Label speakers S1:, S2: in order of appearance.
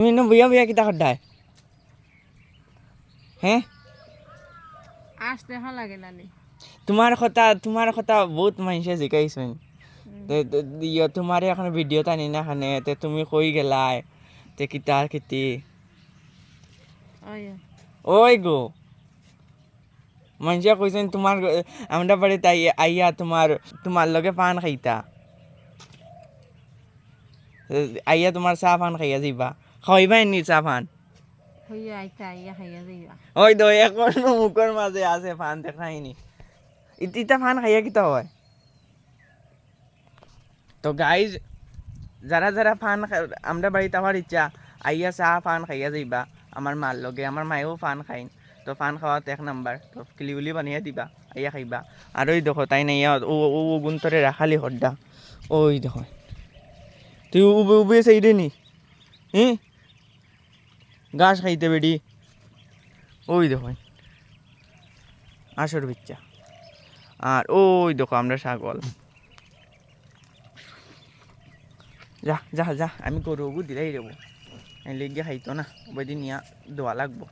S1: তুমি না বইয়া বইয়া কিতা খড্ডায় হ্যাঁ
S2: আসতে হা লাগে নানি
S1: তোমার কথা বহুত মানুষে জিকাইছেন তোমার এখন ভিডিও টানি না খানে তে তুমি কই গেলাই তে কিতা কিতি
S2: ওই
S1: ওই গো মানুষে কইছেন তোমার আমরা বাড়িতে আইয়া তোমার লগে পান খাইতা আইয়া তোমার চা পান খাইয়া যাইবা খাইবা এনি চা পান
S2: হইয়া আইতা ইয়া খাইয়া যাইবা
S1: ওই তো এখন মুখের মাঝে আছে পান দেখাইনি ইটা পান খাইয়া কিতা হয় তো গাইজ যারা যারা পান আমরা বাড়িতে আমার ইচ্ছা আইয়া চা পান খাইয়া যাইবা আমার মার লগে আমার মায়েও পান খাইন তো পান খাওয়াতে 1 নাম্বার তো কিলিগুলি বানিয়ে দিবা আইয়া খাইবা আর ওই দেখো তাই না ইয়া ও গুন্তরে রাখালি হড্ডা ওই দেখো তুই উবে উবে সেইডে নি ঘাস খাইতে বেডি ওই দেখো আসর বিচ্চা আর ওই দেখো আমরা ছাগল যা যা যা আমি গরু দিলাই দেবো লিগে খাইতো না ওই দিন ইয়া দোয়া লাগবো